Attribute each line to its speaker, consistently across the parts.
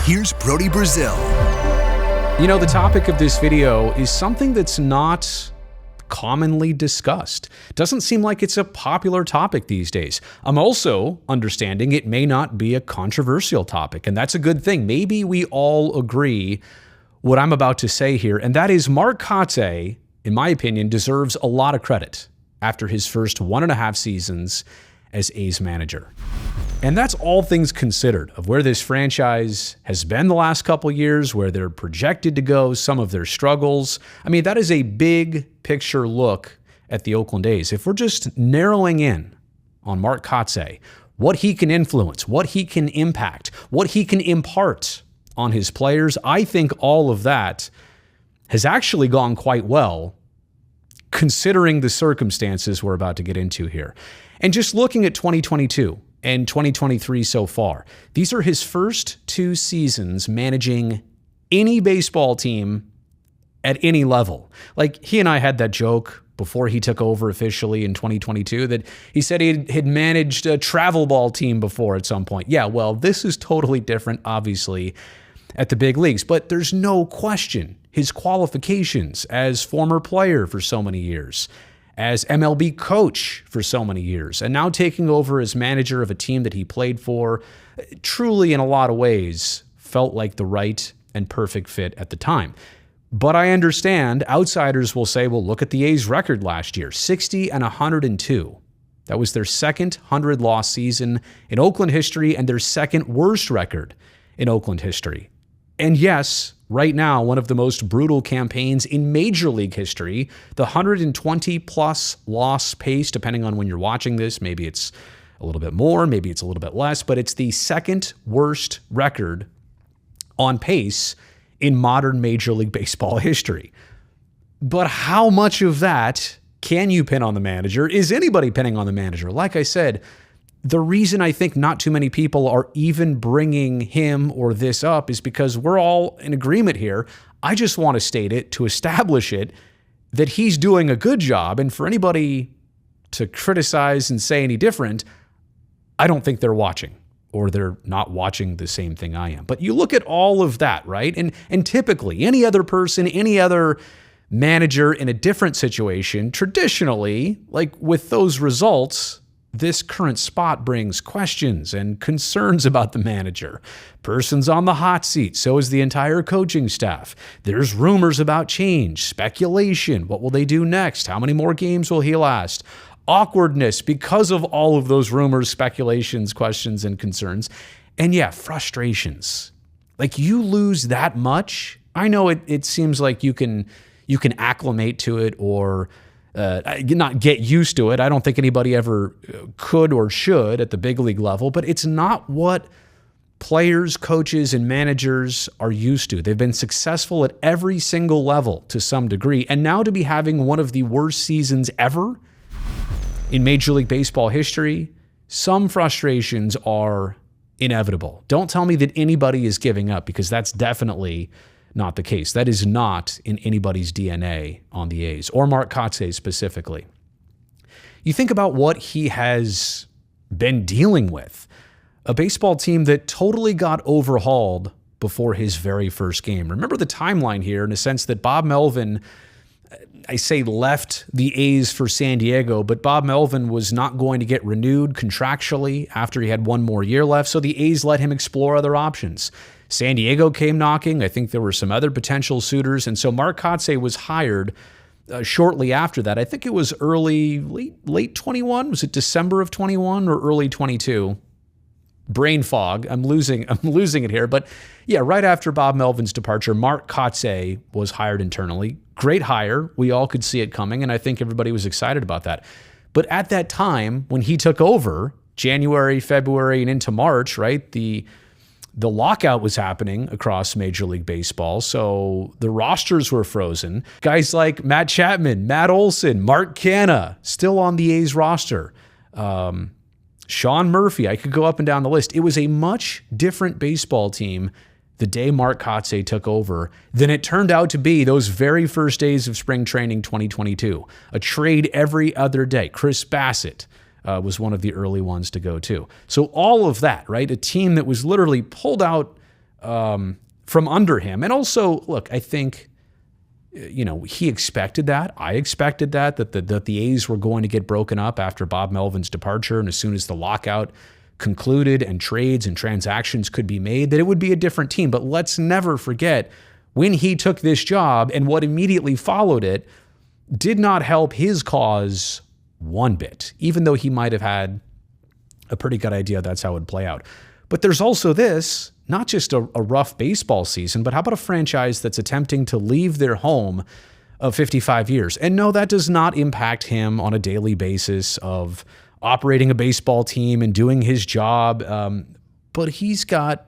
Speaker 1: here's Brody Brazil.
Speaker 2: You know, the topic of this video is something that's not commonly discussed. Doesn't seem like it's a popular topic these days. I'm also understanding it may not be a controversial topic, and that's a good thing. Maybe we all agree what I'm about to say here, and that is Mark Kotsay, in my opinion, deserves a lot of credit after his first 1.5 seasons as A's manager. And that's all things considered of where this franchise has been the last couple years, where they're projected to go, some of their struggles. I mean, that is a big picture look at the Oakland A's. If we're just narrowing in on Mark Kotsay, what he can influence, what he can impact, what he can impart on his players, I think all of that has actually gone quite well, considering the circumstances we're about to get into here. And just looking at 2022 and 2023 so far, these are his first 2 seasons managing any baseball team at any level. Like, he and I had that joke before he took over officially in 2022 that he said he had managed a travel ball team before at some point. Yeah, well, this is totally different, obviously, at the big leagues, but there's no question his qualifications as former player for so many years, as MLB coach for so many years, and now taking over as manager of a team that he played for, truly in a lot of ways felt like the right and perfect fit at the time. But I understand outsiders will say, well, look at the A's record last year, 60-102. That was their second 100-loss season in Oakland history and their second worst record in Oakland history. And yes, right now, one of the most brutal campaigns in Major League history, the 120-plus loss pace, depending on when you're watching this. Maybe it's a little bit more, maybe it's a little bit less, but it's the second worst record on pace in modern Major League Baseball history. But how much of that can you pin on the manager? Is anybody pinning on the manager? Like I said, the reason I think not too many people are even bringing him or this up is because we're all in agreement here. I just want to state it, to establish it, that he's doing a good job. And for anybody to criticize and say any different, I don't think they're watching, or they're not watching the same thing I am. But you look at all of that, right? And typically, any other person, any other manager in a different situation, traditionally, like with those results, this current spot brings questions and concerns about the manager. Person's on the hot seat, so is the entire coaching staff. There's rumors about change, speculation. What will they do next? How many more games will he last? Awkwardness because of all of those rumors, speculations, questions, and concerns. And yeah, frustrations. Like, you lose that much. I know it seems like you can acclimate to it or not get used to it. I don't think anybody ever could or should at the big league level, but it's not what players, coaches, and managers are used to. They've been successful at every single level to some degree, and now to be having one of the worst seasons ever in Major League Baseball history, some frustrations are inevitable. Don't tell me that anybody is giving up, because that's definitely not the case. That is not in anybody's DNA on the A's, or Mark Kotsay specifically. You think about what he has been dealing with. A baseball team that totally got overhauled before his very first game. Remember the timeline here, in a sense that Bob Melvin, I say left the A's for San Diego, but Bob Melvin was not going to get renewed contractually after he had one more year left, so the A's let him explore other options. San Diego came knocking. I think there were some other potential suitors, and so Mark Kotsay was hired shortly after that. I think it was late 21. Was it December of 21 or early 22? Brain fog. I'm losing it here. But yeah, right after Bob Melvin's departure, Mark Kotsay was hired internally. Great hire. We all could see it coming, and I think everybody was excited about that. But at that time, when he took over, January, February, and into March, right, the lockout was happening across Major League Baseball, so the rosters were frozen. Guys like Matt Chapman, Matt Olson, Mark Canha, still on the A's roster. Sean Murphy, I could go up and down the list. It was a much different baseball team the day Mark Kotsay took over than it turned out to be those very first days of spring training 2022. A trade every other day. Chris Bassett was one of the early ones to go too. So all of that, right? A team that was literally pulled out from under him. And also, look, I think, he expected that. I expected that the A's were going to get broken up after Bob Melvin's departure. And as soon as the lockout concluded and trades and transactions could be made, that it would be a different team. But let's never forget, when he took this job and what immediately followed it did not help his cause one bit, even though he might have had a pretty good idea that's how it would play out. But there's also this, not just a rough baseball season, but how about a franchise that's attempting to leave their home of 55 years? And no, that does not impact him on a daily basis of operating a baseball team and doing his job. But he's got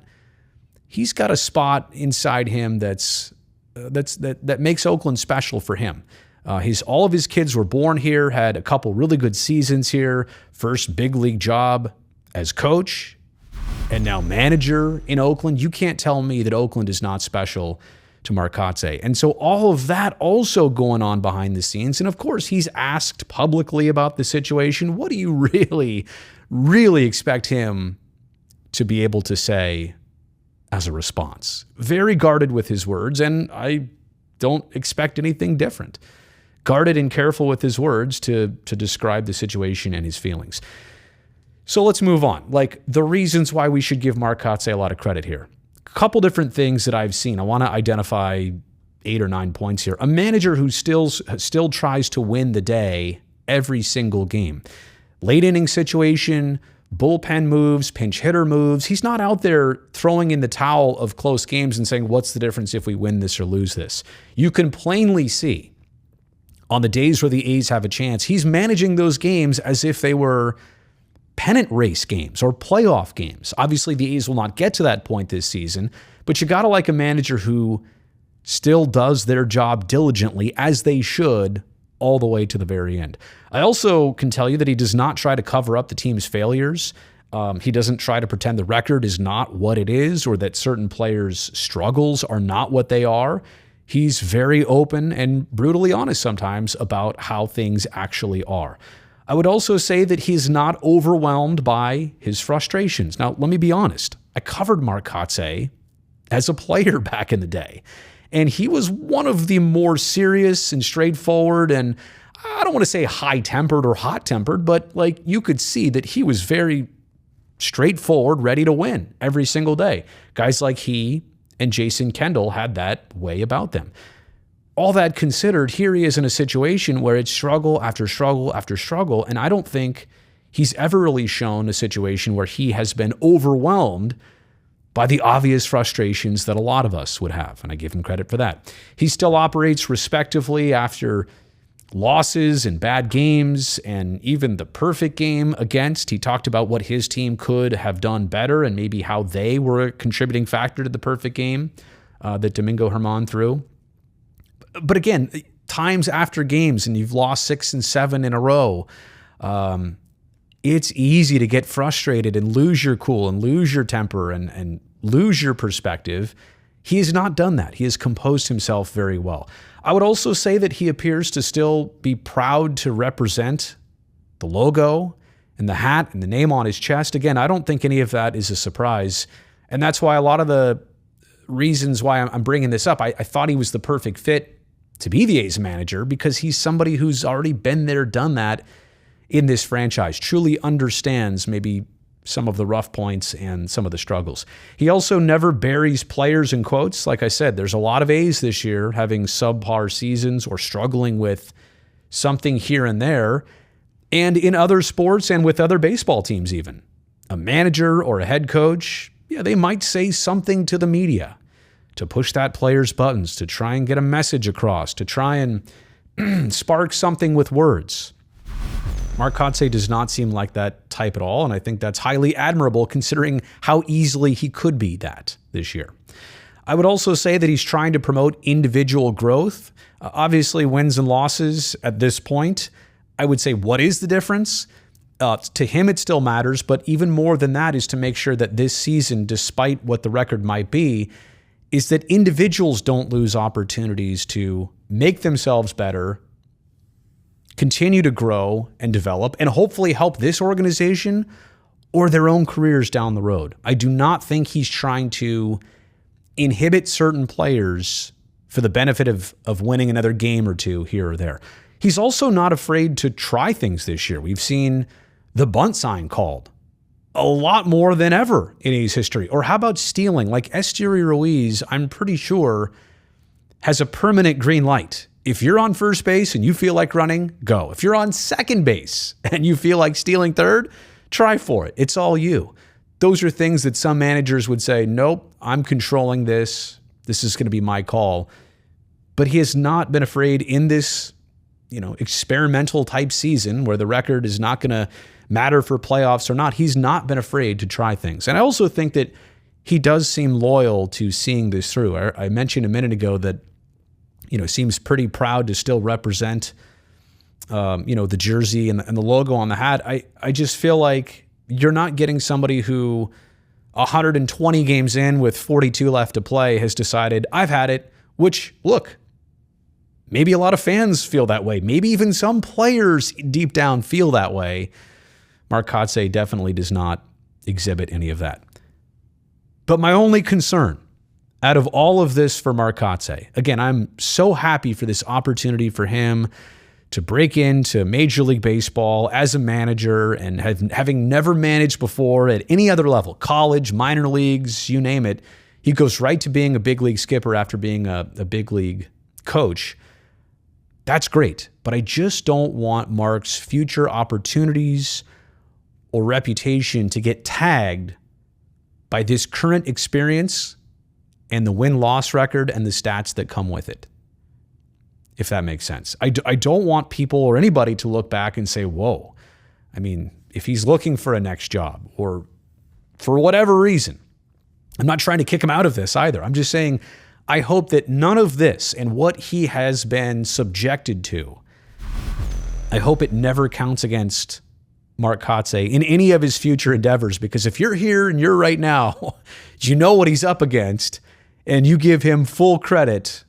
Speaker 2: a spot inside him that makes Oakland special for him. All of his kids were born here, had a couple really good seasons here, first big league job as coach, and now manager in Oakland. You can't tell me that Oakland is not special to Mark Kotsay. And so all of that also going on behind the scenes. And of course, he's asked publicly about the situation. What do you really, really expect him to be able to say as a response? Very guarded with his words, and I don't expect anything different. Guarded and careful with his words to describe the situation and his feelings. So let's move on. Like, the reasons why we should give Mark Kotsay a lot of credit here. A couple different things that I've seen. I want to identify 8 or 9 points here. A manager who still tries to win the day every single game. Late inning situation, bullpen moves, pinch hitter moves. He's not out there throwing in the towel of close games and saying, what's the difference if we win this or lose this? You can plainly see on the days where the A's have a chance, he's managing those games as if they were pennant race games or playoff games. Obviously, the A's will not get to that point this season, but you got to like a manager who still does their job diligently, as they should, all the way to the very end. I also can tell you that he does not try to cover up the team's failures. He doesn't try to pretend the record is not what it is, or that certain players' struggles are not what they are. He's very open and brutally honest sometimes about how things actually are. I would also say that he's not overwhelmed by his frustrations. Now, let me be honest. I covered Mark Kotsay as a player back in the day, and he was one of the more serious and straightforward, and I don't want to say high-tempered or hot-tempered, but like, you could see that he was very straightforward, ready to win every single day. Guys like he and Jason Kendall had that way about them. All that considered, here he is in a situation where it's struggle after struggle after struggle, and I don't think he's ever really shown a situation where he has been overwhelmed by the obvious frustrations that a lot of us would have, and I give him credit for that. He still operates respectively after losses and bad games, and even the perfect game against. He talked about what his team could have done better and maybe how they were a contributing factor to the perfect game that Domingo Germán threw. But again, times after games, and you've lost 6 and 7 in a row, it's easy to get frustrated and lose your cool and lose your temper and lose your perspective. He has not done that. He has composed himself very well. I would also say that he appears to still be proud to represent the logo and the hat and the name on his chest. Again, I don't think any of that is a surprise. And that's why a lot of the reasons why I'm bringing this up, I thought he was the perfect fit to be the A's manager, because he's somebody who's already been there, done that in this franchise, truly understands maybe some of the rough points and some of the struggles. He also never buries players in quotes. Like I said, there's a lot of A's this year having subpar seasons or struggling with something here and there, and in other sports and with other baseball teams even. A manager or a head coach, they might say something to the media to push that player's buttons, to try and get a message across, to try and spark something with words. Mark Kotsay does not seem like that type at all, and I think that's highly admirable considering how easily he could be that this year. I would also say that he's trying to promote individual growth. Obviously, wins and losses at this point, I would say, what is the difference? To him, it still matters, but even more than that is to make sure that this season, despite what the record might be, is that individuals don't lose opportunities to make themselves better, continue to grow and develop, and hopefully help this organization or their own careers down the road. I do not think he's trying to inhibit certain players for the benefit of winning another game or two here or there. He's also not afraid to try things this year. We've seen the bunt sign called a lot more than ever in A's history. Or how about stealing? Like Esteury Ruiz, I'm pretty sure, has a permanent green light. If you're on first base and you feel like running, go. If you're on second base and you feel like stealing third, try for it. It's all you. Those are things that some managers would say, nope, I'm controlling this. This is going to be my call. But he has not been afraid in this, experimental type season where the record is not going to matter for playoffs or not. He's not been afraid to try things. And I also think that he does seem loyal to seeing this through. I mentioned a minute ago that, seems pretty proud to still represent, the jersey and the logo on the hat. I just feel like you're not getting somebody who 120 games in with 42 left to play has decided, I've had it, which, look, maybe a lot of fans feel that way. Maybe even some players deep down feel that way. Mark Kotsay definitely does not exhibit any of that. But my only concern out of all of this for Mark Kotsay, again, I'm so happy for this opportunity for him to break into Major League Baseball as a manager and having never managed before at any other level, college, minor leagues, you name it. He goes right to being a big league skipper after being a big league coach. That's great, but I just don't want Mark's future opportunities or reputation to get tagged by this current experience and the win-loss record and the stats that come with it, if that makes sense. I don't want people or anybody to look back and say, whoa, if he's looking for a next job or for whatever reason, I'm not trying to kick him out of this either. I'm just saying I hope that none of this and what he has been subjected to, I hope it never counts against Mark Kotsay in any of his future endeavors, because if you're here and you're right now, you know what he's up against and you give him full credit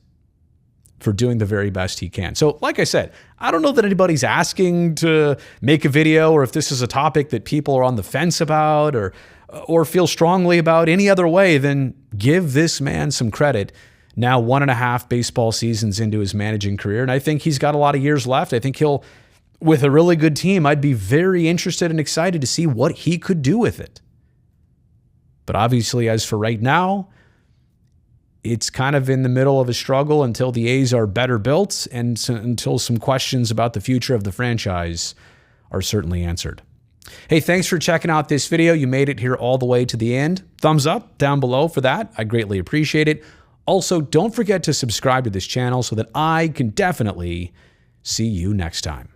Speaker 2: for doing the very best he can. So like I said, I don't know that anybody's asking to make a video or if this is a topic that people are on the fence about or feel strongly about any other way, then give this man some credit. Now 1.5 baseball seasons into his managing career, and I think he's got a lot of years left. I think he'll, with a really good team, I'd be very interested and excited to see what he could do with it. But obviously, as for right now, it's kind of in the middle of a struggle until the A's are better built and until some questions about the future of the franchise are certainly answered. Hey, thanks for checking out this video. You made it here all the way to the end. Thumbs up down below for that. I greatly appreciate it. Also, don't forget to subscribe to this channel so that I can definitely see you next time.